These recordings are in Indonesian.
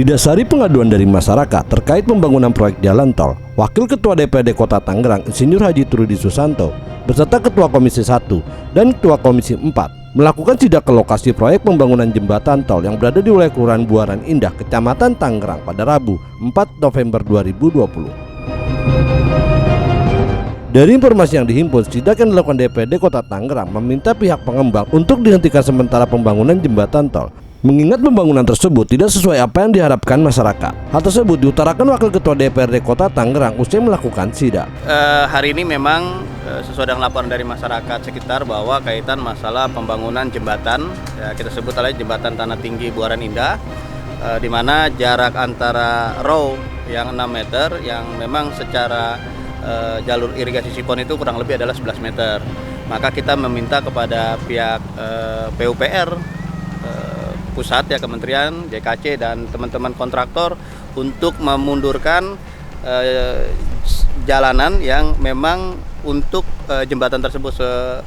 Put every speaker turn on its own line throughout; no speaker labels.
Didasari pengaduan dari masyarakat terkait pembangunan proyek jalan tol, Wakil Ketua DPRD Kota Tangerang Insinyur Haji Trudi Susanto beserta Ketua Komisi 1 dan Ketua Komisi 4 melakukan sidak ke lokasi proyek pembangunan jembatan tol yang berada di wilayah Kelurahan Buaran Indah, Kecamatan Tangerang pada Rabu 4 November 2020. Dari informasi yang dihimpun, sidak yang dilakukan DPRD Kota Tangerang meminta pihak pengembang untuk dihentikan sementara pembangunan jembatan tol, mengingat pembangunan tersebut tidak sesuai apa yang diharapkan masyarakat. Hal tersebut diutarakan Wakil Ketua DPRD Kota Tangerang usai melakukan sidak.
Hari ini memang sesuai dengan laporan dari masyarakat sekitar bahwa kaitan masalah pembangunan jembatan, ya, kita sebut adalah jembatan Tanah Tinggi Buaran Indah, di mana jarak antara row yang 6 meter yang memang secara jalur irigasi sipon itu kurang lebih adalah 11 meter. Maka kita meminta kepada pihak PUPR pusat, ya, Kementerian, JKC dan teman-teman kontraktor untuk memundurkan jalanan yang memang untuk jembatan tersebut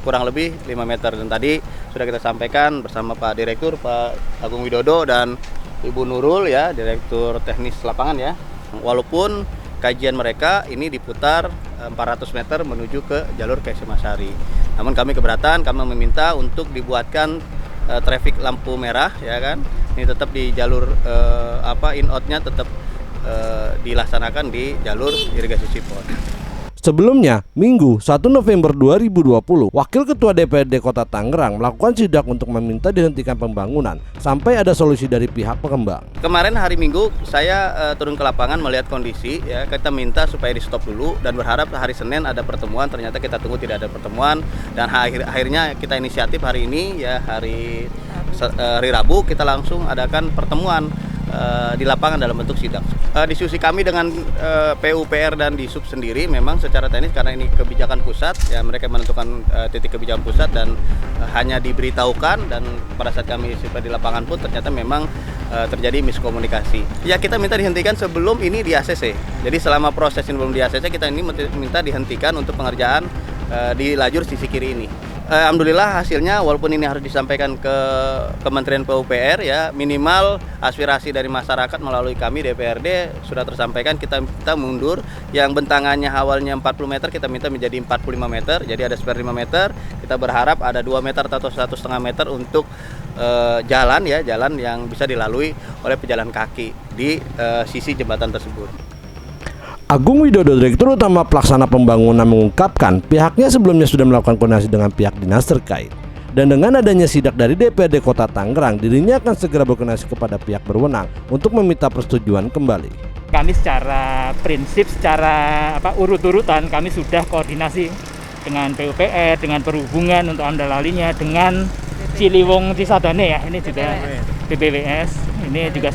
kurang lebih 5 meter. Dan tadi sudah kita sampaikan bersama Pak Direktur, Pak Agung Widodo dan Ibu Nurul, ya, Direktur Teknis Lapangan, ya. Walaupun kajian mereka ini diputar 400 meter menuju ke jalur KC Masari. Namun kami keberatan, kami meminta untuk dibuatkan traffic lampu merah, ya kan. Ini tetap di jalur in-out-nya tetap dilaksanakan di jalur irigasi sipon.
Sebelumnya, Minggu 1 November 2020, Wakil Ketua DPRD Kota Tangerang melakukan sidak untuk meminta dihentikan pembangunan sampai ada solusi dari pihak pengembang.
Kemarin hari Minggu saya turun ke lapangan melihat kondisi, ya, kita minta supaya di stop dulu dan berharap hari Senin ada pertemuan. Ternyata kita tunggu tidak ada pertemuan dan akhirnya kita inisiatif hari ini, ya, hari Rabu kita langsung adakan pertemuan di lapangan dalam bentuk sidak. Diskusi kami dengan PUPR dan Disub sendiri memang secara teknis, karena ini kebijakan pusat, ya, mereka menentukan titik kebijakan pusat dan hanya diberitahukan, dan pada saat kami di lapangan pun ternyata memang terjadi miskomunikasi. Ya, kita minta dihentikan sebelum ini di ACC. Jadi selama proses ini belum di ACC, kita ini minta dihentikan untuk pengerjaan di lajur sisi kiri ini. Alhamdulillah hasilnya, walaupun ini harus disampaikan ke Kementerian PUPR, ya, minimal aspirasi dari masyarakat melalui kami DPRD sudah tersampaikan. Kita mundur yang bentangannya awalnya 40 meter, kita minta menjadi 45 meter, jadi ada spare 5 meter. Kita berharap ada 2 meter atau 1,5 meter untuk jalan, ya, jalan yang bisa dilalui oleh pejalan kaki di sisi jembatan tersebut.
Agung Widodo, Direktur Utama Pelaksana Pembangunan, mengungkapkan pihaknya sebelumnya sudah melakukan koordinasi dengan pihak dinas terkait. Dan dengan adanya sidak dari DPRD Kota Tangerang, dirinya akan segera berkoordinasi kepada pihak berwenang untuk meminta persetujuan kembali.
Kami secara prinsip, secara urut-urutan kami sudah koordinasi dengan PUPR, dengan Perhubungan untuk andalalinya, dengan Ciliwung Cisadane, ya, ini juga BPWS. Ini juga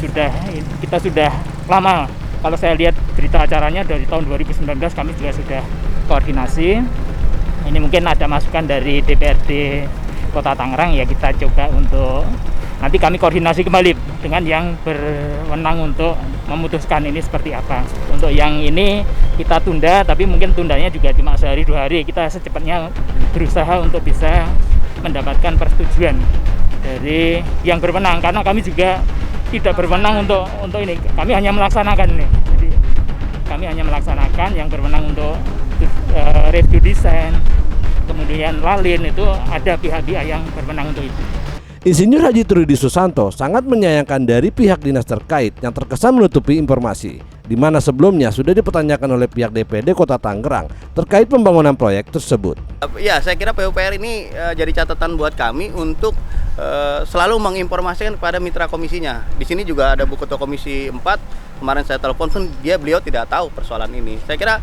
kita sudah lama. Kalau saya lihat berita acaranya dari tahun 2019 kami juga sudah koordinasi. Ini mungkin ada masukan dari DPRD Kota Tangerang, ya, kita coba untuk nanti kami koordinasi kembali dengan yang berwenang untuk memutuskan ini seperti apa. Untuk yang ini kita tunda, tapi mungkin tundanya juga cuma sehari 2 hari. Kita secepatnya berusaha untuk bisa mendapatkan persetujuan dari yang berwenang, karena kami juga tidak berwenang untuk ini. Kami hanya melaksanakan ini. Jadi kami hanya melaksanakan, yang berwenang untuk review desain, kemudian lalin, itu ada pihak-pihak yang berwenang untuk itu.
Insinyur Haji Trudi Susanto sangat menyayangkan dari pihak dinas terkait yang terkesan menutupi informasi, di mana sebelumnya sudah dipertanyakan oleh pihak DPRD Kota Tangerang terkait pembangunan proyek tersebut.
Ya, saya kira PUPR ini jadi catatan buat kami untuk selalu menginformasikan kepada mitra komisinya. Di sini juga ada Bu Ketua Komisi 4, kemarin saya telepon pun beliau tidak tahu persoalan ini. Saya kira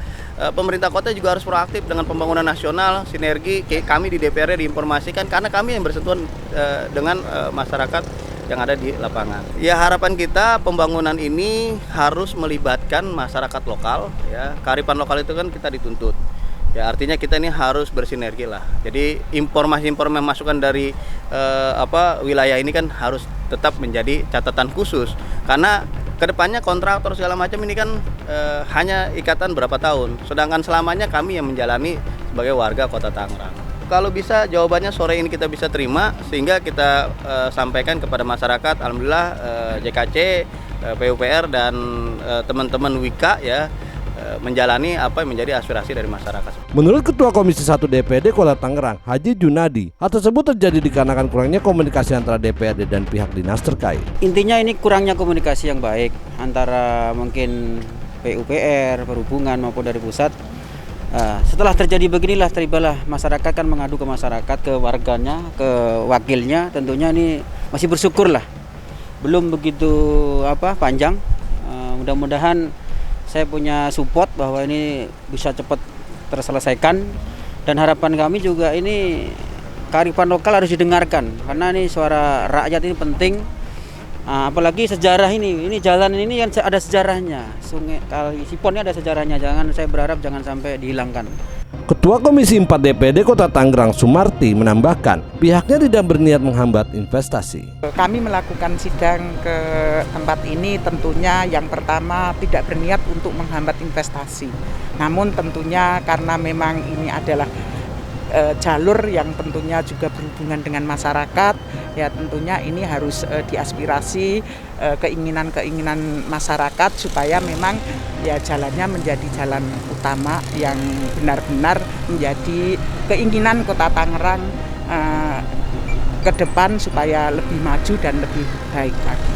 pemerintah kota juga harus proaktif dengan pembangunan nasional, sinergi. Kami di DPRD diinformasikan karena kami yang bersentuhan dengan masyarakat yang ada di lapangan. Ya, harapan kita pembangunan ini harus melibatkan masyarakat lokal, ya. Kearifan lokal itu kan kita dituntut. Ya, artinya kita ini harus bersinergi lah. Jadi informasi-informasi masukan dari wilayah ini kan harus tetap menjadi catatan khusus, karena kedepannya kontraktor segala macam ini kan hanya ikatan berapa tahun, sedangkan selamanya kami yang menjalani sebagai warga Kota Tangerang. Kalau bisa jawabannya sore ini kita bisa terima, sehingga kita sampaikan kepada masyarakat. Alhamdulillah JKC PUPR dan teman-teman Wika ya menjalani apa yang menjadi aspirasi dari masyarakat.
Menurut Ketua Komisi 1 DPRD Kota Tangerang, Haji Junadi, hal tersebut terjadi dikarenakan kurangnya komunikasi antara DPRD dan pihak dinas terkait.
Intinya ini kurangnya komunikasi yang baik antara mungkin PUPR, perhubungan maupun dari pusat. Setelah terjadi beginilah tibalah masyarakat kan mengadu ke masyarakat, ke warganya, ke wakilnya. Tentunya ini masih bersyukur lah, belum begitu panjang. Mudah-mudahan saya punya support bahwa ini bisa cepat terselesaikan, dan harapan kami juga ini kearifan lokal harus didengarkan karena ini suara rakyat ini penting. Apalagi sejarah ini jalan ini yang ada sejarahnya, Sungai Kali Sipon ini ada sejarahnya. Saya berharap jangan sampai dihilangkan.
Ketua Komisi 4 DPRD Kota Tangerang Sumarti menambahkan pihaknya tidak berniat menghambat investasi.
Kami melakukan sidang ke tempat ini tentunya yang pertama tidak berniat untuk menghambat investasi. Namun tentunya karena memang ini adalah jalur yang tentunya juga berhubungan dengan masyarakat, ya tentunya ini harus diaspirasi keinginan-keinginan masyarakat supaya memang ya jalannya menjadi jalan utama yang benar-benar menjadi keinginan Kota Tangerang ke depan supaya lebih maju dan lebih baik lagi.